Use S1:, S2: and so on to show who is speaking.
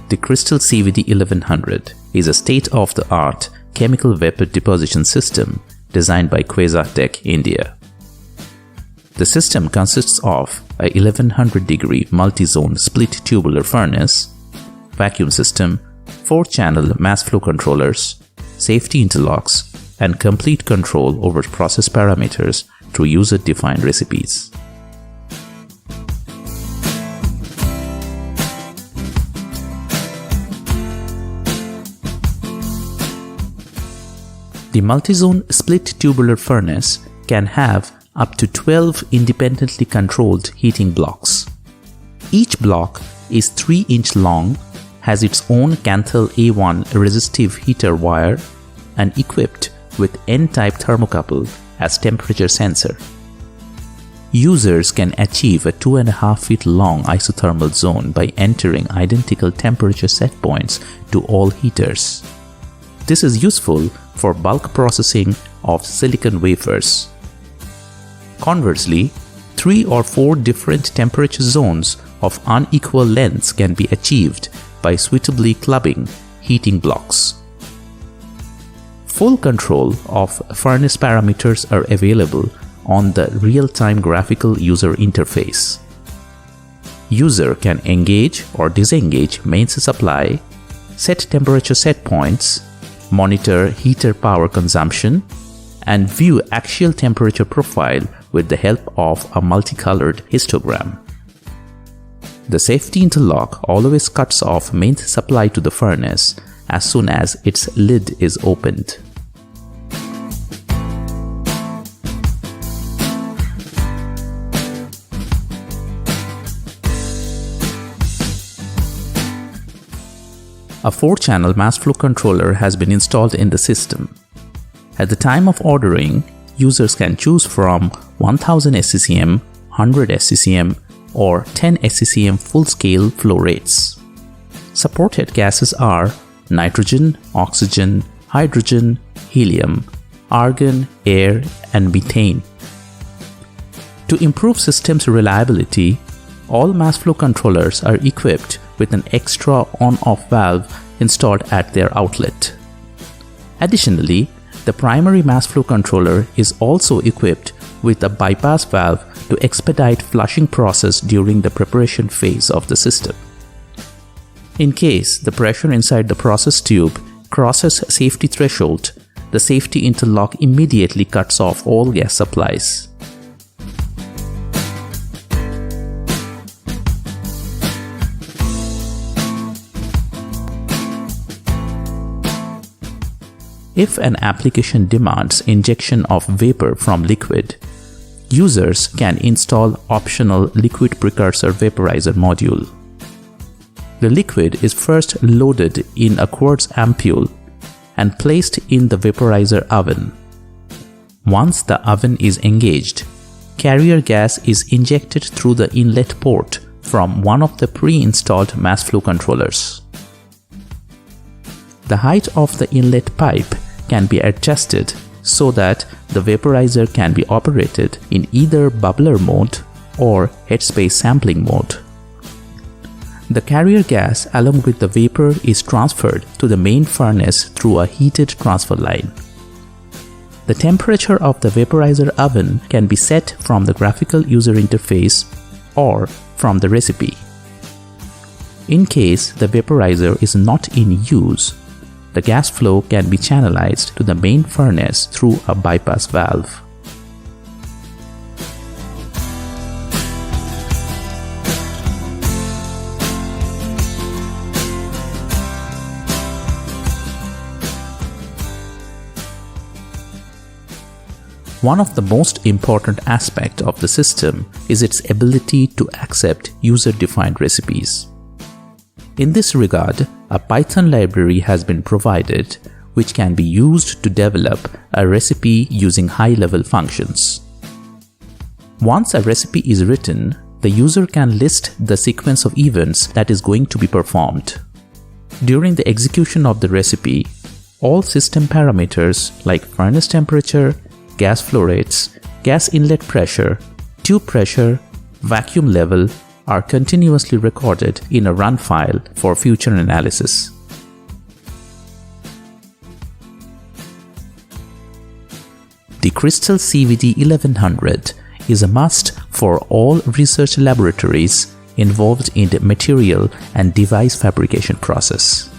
S1: The Qrystal Cvd 1100 is a state-of-the-art chemical vapor deposition system designed by Quazar Tech, India. The system consists of a 1100-degree multi-zone split tubular furnace, vacuum system, 4-channel mass flow controllers, safety interlocks, and complete control over process parameters through user-defined recipes. The multi-zone split tubular furnace can have up to 12 independently controlled heating blocks. Each block is 3 inch long, has its own Qrystal A1 resistive heater wire, and equipped with N-type thermocouple as temperature sensor. Users can achieve a 2.5 feet long isothermal zone by entering identical temperature set points to all heaters. This is useful for bulk processing of silicon wafers. Conversely, 3 or 4 different temperature zones of unequal lengths can be achieved by suitably clubbing heating blocks. Full control of furnace parameters are available on the real-time graphical user interface. User can engage or disengage mains supply, set temperature set points, monitor heater power consumption, and view axial temperature profile with the help of a multicolored histogram. The safety interlock always cuts off mains supply to the furnace as soon as its lid is opened. A 4-channel mass flow controller has been installed in the system. At the time of ordering, users can choose from 1000 SCCM, 100 SCCM, or 10 SCCM full-scale flow rates. Supported gases are nitrogen, oxygen, hydrogen, helium, argon, air, and methane. To improve system's reliability, all mass flow controllers are equipped with an extra on-off valve installed at their outlet. Additionally, the primary mass flow controller is also equipped with a bypass valve to expedite flushing process during the preparation phase of the system. In case the pressure inside the process tube crosses safety threshold, the safety interlock immediately cuts off all gas supplies. If an application demands injection of vapor from liquid, users can install optional liquid precursor vaporizer module. The liquid is first loaded in a quartz ampule and placed in the vaporizer oven. Once the oven is engaged, carrier gas is injected through the inlet port from one of the pre-installed mass flow controllers. The height of the inlet pipe can be adjusted so that the vaporizer can be operated in either bubbler mode or headspace sampling mode. The carrier gas along with the vapor is transferred to the main furnace through a heated transfer line. The temperature of the vaporizer oven can be set from the graphical user interface or from the recipe. In case the vaporizer is not in use, the gas flow can be channelized to the main furnace through a bypass valve. One of the most important aspects of the system is its ability to accept user-defined recipes. In this regard, a Python library has been provided which can be used to develop a recipe using high-level functions. Once a recipe is written, the user can list the sequence of events that is going to be performed. During the execution of the recipe, all system parameters like furnace temperature, gas flow rates, gas inlet pressure, tube pressure, vacuum level, are continuously recorded in a run file for future analysis. The Qrystal Cvd 1100 is a must for all research laboratories involved in the material and device fabrication process.